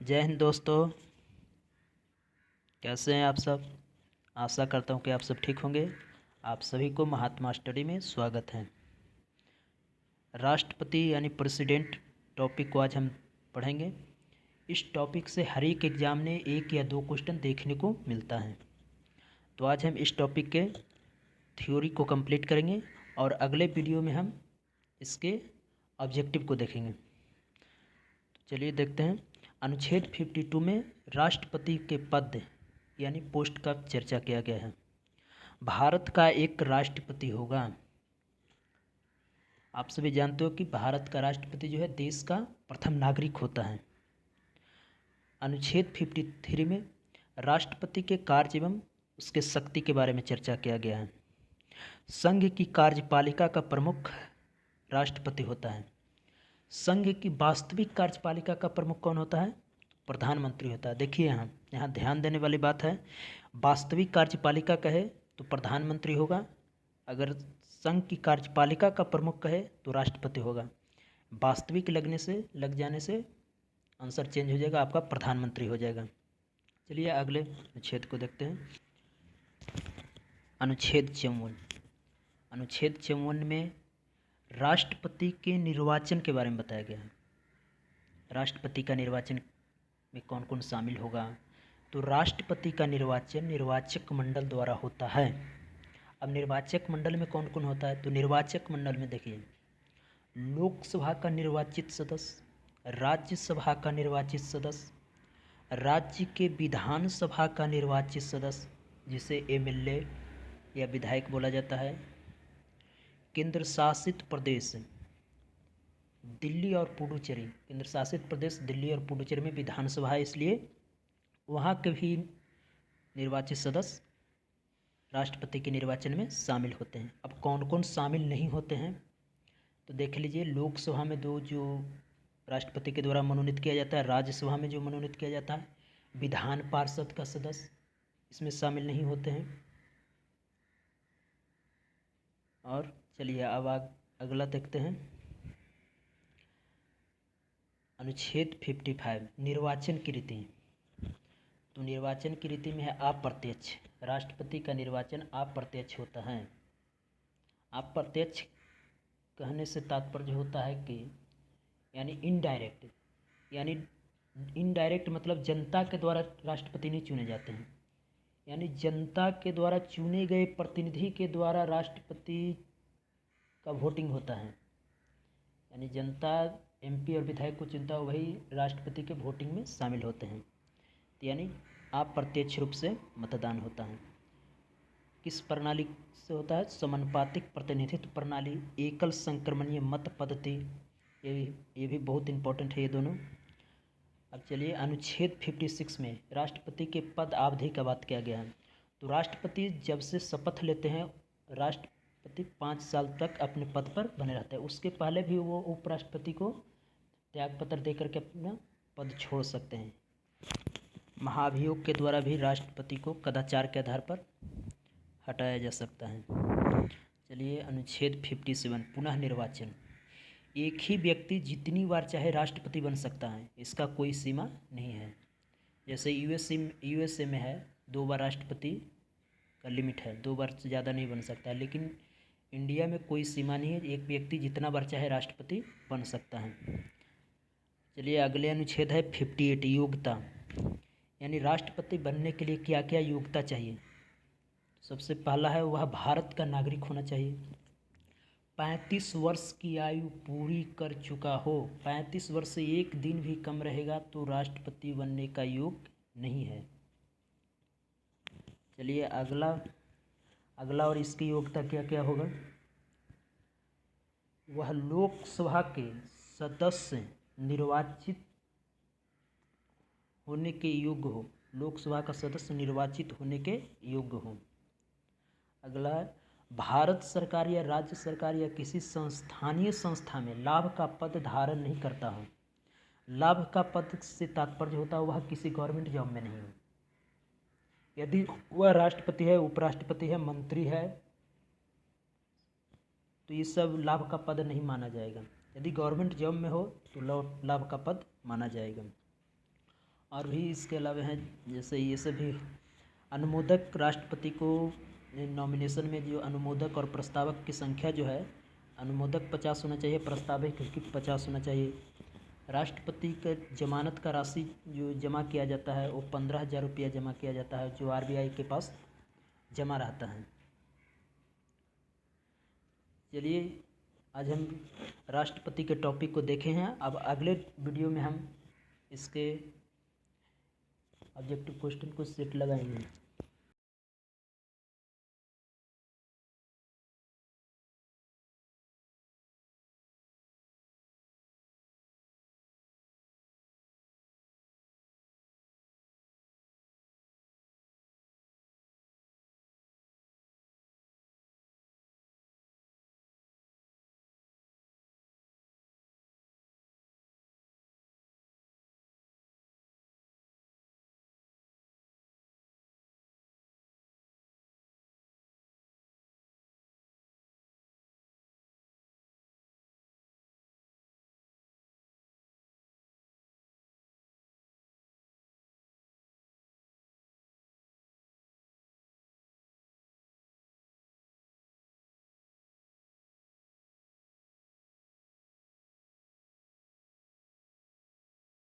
जय हिंद दोस्तों। कैसे हैं आप सब। आशा करता हूं कि आप सब ठीक होंगे। आप सभी को महात्मा स्टडी में स्वागत है। राष्ट्रपति यानी प्रेसिडेंट टॉपिक को आज हम पढ़ेंगे। इस टॉपिक से हर एक एग्ज़ाम में 1 या 2 क्वेश्चन देखने को मिलता है। तो आज हम इस टॉपिक के थ्योरी को कंप्लीट करेंगे और अगले वीडियो में हम इसके ऑब्जेक्टिव को देखेंगे। तो चलिए देखते हैं। अनुच्छेद 52 में राष्ट्रपति के पद यानी पोस्ट का चर्चा किया गया है। भारत का एक राष्ट्रपति होगा। आप सभी जानते हो कि भारत का राष्ट्रपति जो है देश का प्रथम नागरिक होता है। अनुच्छेद 53 में राष्ट्रपति के कार्य एवं उसके शक्ति के बारे में चर्चा किया गया है। संघ की कार्यपालिका का प्रमुख राष्ट्रपति होता है। संघ की वास्तविक कार्यपालिका का प्रमुख कौन होता है? प्रधानमंत्री होता है। देखिए यहाँ ध्यान देने वाली बात है। वास्तविक कार्यपालिका कहे तो प्रधानमंत्री होगा, अगर संघ की कार्यपालिका का प्रमुख कहे तो राष्ट्रपति होगा। वास्तविक लग जाने से आंसर चेंज हो जाएगा, आपका प्रधानमंत्री हो जाएगा। चलिए अगले अनुच्छेद को देखते हैं। अनुच्छेद 54। अनुच्छेद 54 में राष्ट्रपति के निर्वाचन के बारे में बताया गया है। राष्ट्रपति का निर्वाचन में कौन कौन शामिल होगा? तो राष्ट्रपति का निर्वाचन निर्वाचक मंडल द्वारा होता है। अब निर्वाचक मंडल में कौन कौन होता है? तो निर्वाचक मंडल में देखिए, लोकसभा का निर्वाचित सदस्य, राज्यसभा का निर्वाचित सदस्य, राज्य के विधानसभा का निर्वाचित सदस्य जिसे एमएलए या विधायक बोला जाता है, केंद्र शासित प्रदेश दिल्ली और पुडुचेरी, केंद्र शासित प्रदेश दिल्ली और पुडुचेरी में विधानसभा है, इसलिए वहाँ के भी निर्वाचित सदस्य राष्ट्रपति के निर्वाचन में शामिल होते हैं। अब कौन कौन शामिल नहीं होते हैं तो देख लीजिए। लोकसभा में 2 जो राष्ट्रपति के द्वारा मनोनीत किया जाता है, राज्यसभा में जो मनोनीत किया जाता है, विधान पार्षद का सदस्य इसमें शामिल नहीं होते हैं। और चलिए अब अगला देखते हैं। अनुच्छेद 55 निर्वाचन की रीति। तो निर्वाचन की रीति में है अप्रत्यक्ष। राष्ट्रपति का निर्वाचन अप्रत्यक्ष होता है। अप्रत्यक्ष कहने से तात्पर्य होता है कि यानी इनडायरेक्ट, यानी इनडायरेक्ट मतलब जनता के द्वारा राष्ट्रपति नहीं चुने जाते हैं, यानी जनता के द्वारा चुने गए प्रतिनिधि के द्वारा राष्ट्रपति का वोटिंग होता है। यानी जनता एमपी और विधायक को चुनता है, वही राष्ट्रपति के वोटिंग में शामिल होते हैं। तो यानी अप्रत्यक्ष रूप से मतदान होता है। किस प्रणाली से होता है? समानुपातिक प्रतिनिधित्व प्रणाली, एकल संक्रमणीय मत पद्धति, ये भी बहुत इंपॉर्टेंट है ये दोनों। अब चलिए अनुच्छेद 56 में राष्ट्रपति के पद अवधि का बात किया गया है। तो राष्ट्रपति जब से शपथ लेते हैं, राष्ट्रपति 5 साल तक अपने पद पर बने रहते हैं। उसके पहले भी वो उपराष्ट्रपति को त्यागपत्र दे करके अपना पद छोड़ सकते हैं। महाभियोग के द्वारा भी राष्ट्रपति को कदाचार के आधार पर हटाया जा सकता है। चलिए अनुच्छेद 57 पुनः निर्वाचन। एक ही व्यक्ति जितनी बार चाहे राष्ट्रपति बन सकता है, इसका कोई सीमा नहीं है। जैसे यूएसए में है 2 बार राष्ट्रपति का लिमिट है, 2 बार से ज़्यादा नहीं बन सकता है, लेकिन इंडिया में कोई सीमा नहीं है, एक व्यक्ति जितना बार चाहे राष्ट्रपति बन सकता है। चलिए अगले अनुच्छेद है 58 योग्यता, यानी राष्ट्रपति बनने के लिए क्या क्या योग्यता चाहिए। सबसे पहला है वह भारत का नागरिक होना चाहिए, 35 वर्ष की आयु पूरी कर चुका हो। 35 वर्ष से 1 दिन भी कम रहेगा तो राष्ट्रपति बनने का योग्य नहीं है। चलिए अगला और इसकी योग्यता क्या क्या होगा? वह लोकसभा के सदस्य निर्वाचित होने के योग्य हो, लोकसभा का सदस्य निर्वाचित होने के योग्य हो। अगला है भारत सरकार या राज्य सरकार या किसी स्थानीय संस्था में लाभ का पद धारण नहीं करता हो। लाभ का पद से तात्पर्य होता है वह किसी गवर्नमेंट जॉब में नहीं हो। यदि वह राष्ट्रपति है, उपराष्ट्रपति है, मंत्री है, तो ये सब लाभ का पद नहीं माना जाएगा। यदि गवर्नमेंट जॉब में हो तो लाभ का पद माना जाएगा। और भी इसके अलावा हैं, जैसे ये सभी अनुमोदक राष्ट्रपति को नॉमिनेशन में जो अनुमोदक और प्रस्तावक की संख्या जो है, अनुमोदक 50 होना चाहिए, प्रस्तावक की 50 होना चाहिए। राष्ट्रपति का जमानत का राशि जो जमा किया जाता है वो 15,000 रुपया जमा किया जाता है, जो RBI के पास जमा रहता है। चलिए आज हम राष्ट्रपति के टॉपिक को देखे हैं। अब अगले वीडियो में हम इसके ऑब्जेक्टिव क्वेश्चन को सेट लगाएंगे।